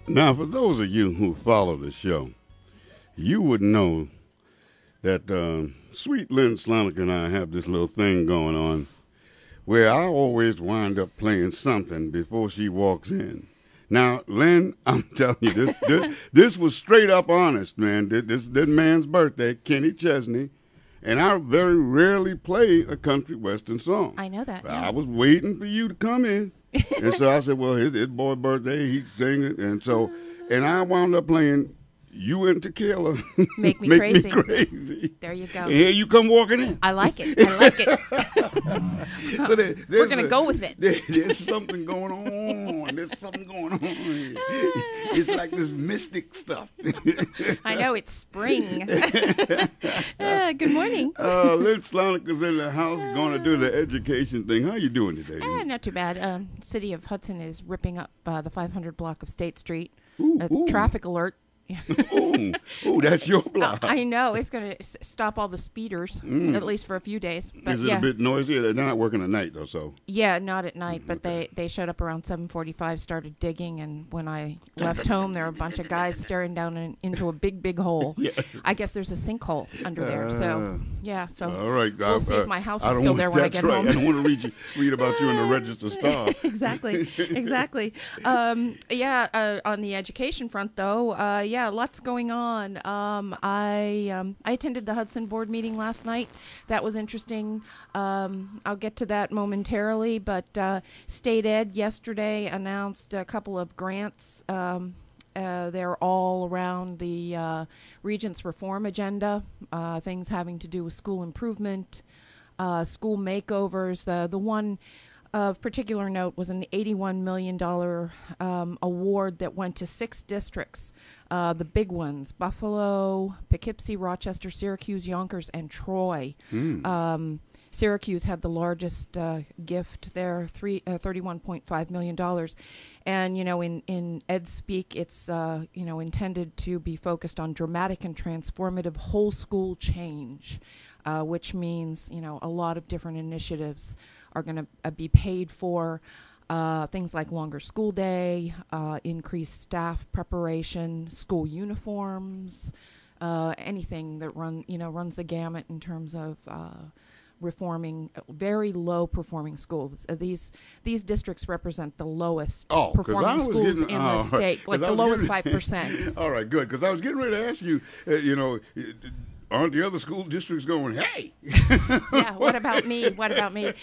Now, for those of you who follow the show, you would know that sweet Lynn Sloneker and I have this little thing going on where I always wind up playing something before she walks in. Now, Lynn, I'm telling you, this was straight up honest, man. This man's birthday, Kenny Chesney, and I very rarely play a country western song. I know that. I was waiting for you to come in, and so I said, well, his boy's birthday, he sing it, and I wound up playing You and Tequila. Make me Make crazy. Me crazy. There you go. And here you come walking in. I like it. So We're going to go with it. There's something going on. There's something going on here. It's like this mystic stuff. I know, it's spring. Good morning. Lynn Sloneker's in the house going to do the education thing. How you doing today? Not too bad. City of Hudson is ripping up the 500 block of State Street. Ooh. Traffic alert. Ooh, that's your block. I know. It's going to stop all the speeders, at least for a few days. But Is it a bit noisy? They're not working at night, though, so. Yeah, not at night, but they showed up around 7:45, started digging, and when I left home, there were a bunch of guys staring down into a big hole. Yes. I guess there's a sinkhole under there, so, yeah. So all right. we'll see if my house is still there when I get home. I don't want to read about you in the Register Star. Exactly. On the education front, though, lots going on. I attended the Hudson board meeting last night. That was interesting. I'll get to that momentarily, but State Ed yesterday announced a couple of grants. They're all around the Regents reform agenda, things having to do with school improvement, school makeovers. The one of particular note was an $81 million award that went to 6 districts, the big ones: Buffalo, Poughkeepsie, Rochester, Syracuse, Yonkers, and Troy. Syracuse had the largest gift there, $31.5 million. And, in ed speak, it's, intended to be focused on dramatic and transformative whole school change, which means, a lot of different initiatives are going to be paid for. Things like longer school day, increased staff preparation, school uniforms, anything that runs the gamut in terms of reforming very low performing schools. These districts represent the lowest performing schools in the state, like the lowest 5%. All right, good, because I was getting ready to ask you, aren't the other school districts going, hey? Yeah, what about me?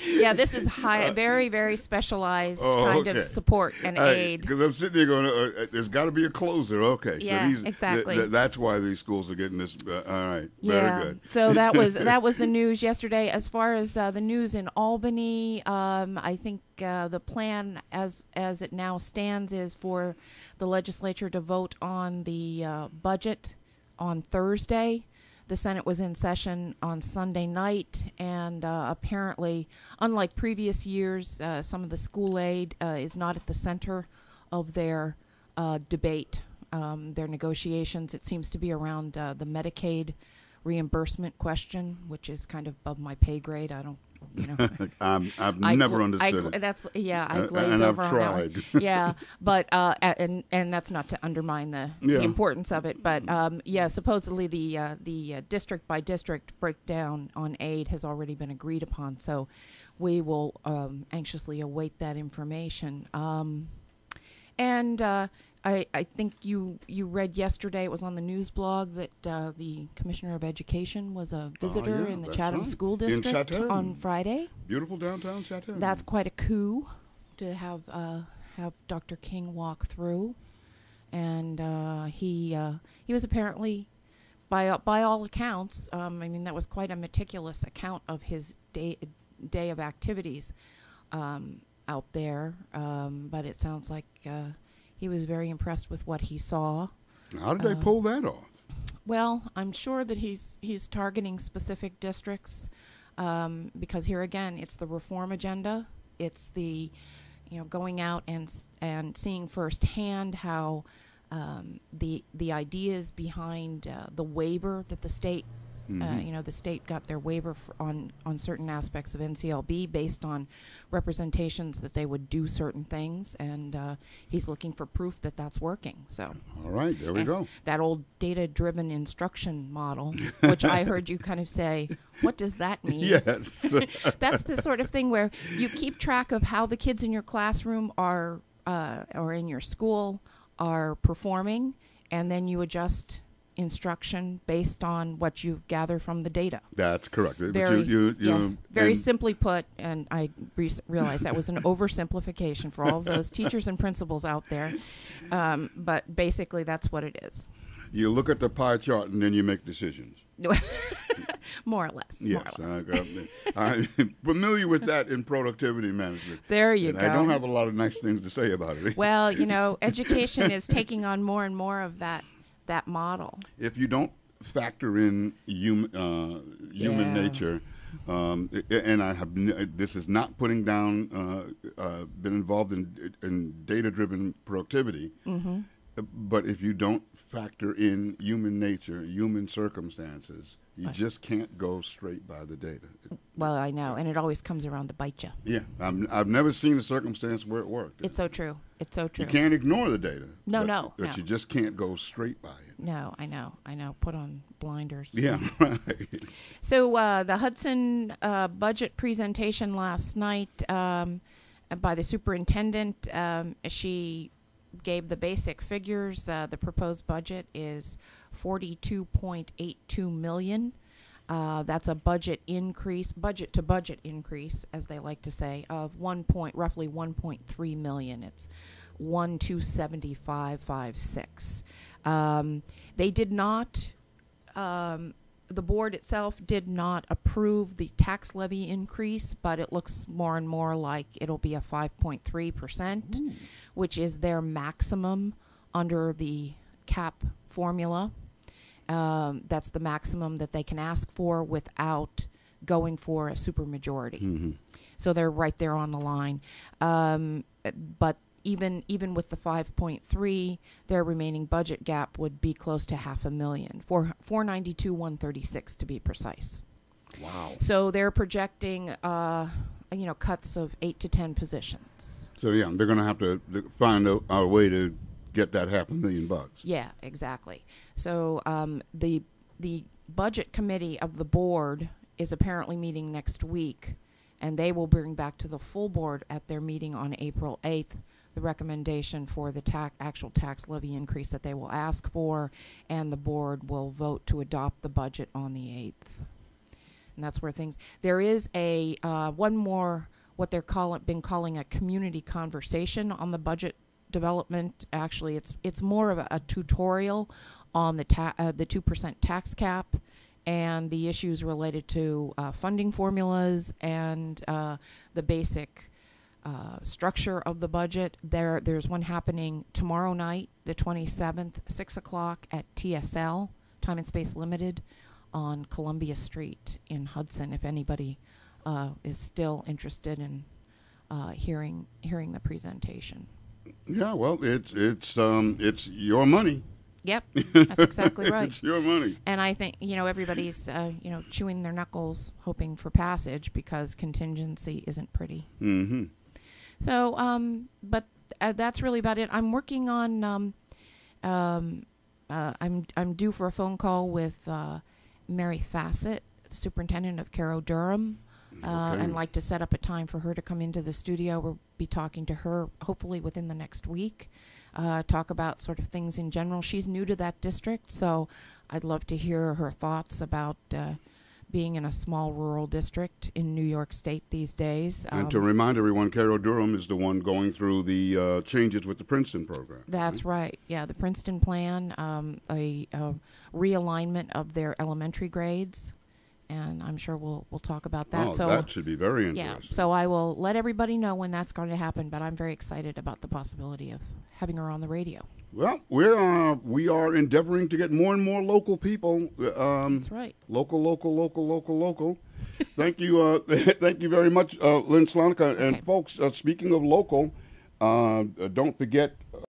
Yeah, this is very, very specialized kind of support and aid. Because I'm sitting there going, there's got to be a closer. Okay. Yeah, so exactly. That's why these schools are getting this. All right. Yeah. Very good. So that was the news yesterday. As far as the news in Albany, I think the plan as it now stands is for the legislature to vote on the budget on Thursday. The Senate was in session on Sunday night, and apparently, unlike previous years, some of the school aid is not at the center of their debate, their negotiations. It seems to be around the Medicaid reimbursement question, which is kind of above my pay grade. I don't, I've never understood it. I glaze and over I've on tried. that one. Yeah, but and that's not to undermine the importance of it. But supposedly the district by district breakdown on aid has already been agreed upon. So we will anxiously await that information. I think you read yesterday, it was on the news blog, that the Commissioner of Education was a visitor in the Chatham School District on Friday. Beautiful downtown Chatham. That's quite a coup to have Dr. King walk through. And he was apparently, by all accounts, that was quite a meticulous account of his day of activities out there. But it sounds like he was very impressed with what he saw. How did they pull that off? Well, I'm sure that he's targeting specific districts because here again, it's the reform agenda. It's the going out and seeing firsthand how the ideas behind the waiver that the state The state got their waiver on certain aspects of NCLB based on representations that they would do certain things, and he's looking for proof that that's working. So, all right, there we go. That old data-driven instruction model, which I heard you kind of say, what does that mean? Yes. That's the sort of thing where you keep track of how the kids in your classroom are or in your school are performing, and then you adjust instruction based on what you gather from the data. That's correct. Very simply put, and I realize that was an oversimplification for all of those teachers and principals out there, but basically that's what it is. You look at the pie chart and then you make decisions. More or less. Yes, I'm familiar with that in productivity management. There you go. I don't have a lot of nice things to say about it. Well, education is taking on more and more of that model. If you don't factor in human nature, and this is not putting down, been involved in data-driven productivity, but if you don't factor in human nature, human circumstances, you just can't go straight by the data. Well, I know, and it always comes around to bite you. Yeah, I've never seen a circumstance where it worked. It's so true. It's so true. You can't ignore the data. No. But you just can't go straight by it. No, I know. Put on blinders. Yeah, right. So the Hudson budget presentation last night by the superintendent, she gave the basic figures. The proposed budget is $42.82 million. That's a budget to budget increase, as they like to say, of roughly 1.3 million. It's 1,275.56. They did not. The board itself did not approve the tax levy increase, but it looks more and more like it'll be a 5.3%, which is their maximum under the cap formula. That's the maximum that they can ask for without going for a supermajority. So they're right there on the line. But even with the 5.3, their remaining budget gap would be close to $500,000, for $492,136 to be precise. Wow. So they're projecting cuts of 8 to 10 positions. So yeah, they're going to have to find a way to get that $500,000. Yeah, exactly. So the budget committee of the board is apparently meeting next week, and they will bring back to the full board at their meeting on April 8th the recommendation for the actual tax levy increase that they will ask for, and the board will vote to adopt the budget on the 8th. And that's where there is a one more, what they're been calling a community conversation on the budget development. Actually, it's more of a tutorial on the 2% tax cap and the issues related to funding formulas and the basic structure of the budget. There's one happening tomorrow night, the 27th, 6 o'clock at TSL, Time and Space Limited, on Columbia Street in Hudson, if anybody is still interested in hearing the presentation. Yeah, well, it's your money. Yep, that's exactly right. It's your money. And I think, everybody's, chewing their knuckles hoping for passage because contingency isn't pretty. Mm-hmm. So, but that's really about it. I'm working on, I'm due for a phone call with Mary Fassett, the superintendent of Cairo Durham. And like to set up a time for her to come into the studio. We'll be talking to her hopefully within the next week, talk about sort of things in general. She's new to that district, so I'd love to hear her thoughts about being in a small rural district in New York State these days. And to remind everyone, Cairo Durham is the one going through the changes with the Princeton program. That's right. Yeah, the Princeton plan, a realignment of their elementary grades. And I'm sure we'll talk about that. Oh, so that should be very interesting. Yeah, so I will let everybody know when that's going to happen, but I'm very excited about the possibility of having her on the radio. Well, we are endeavoring to get more and more local people. That's right. Local. Thank you thank you very much, Lynn Sloneker. And folks, speaking of local, don't forget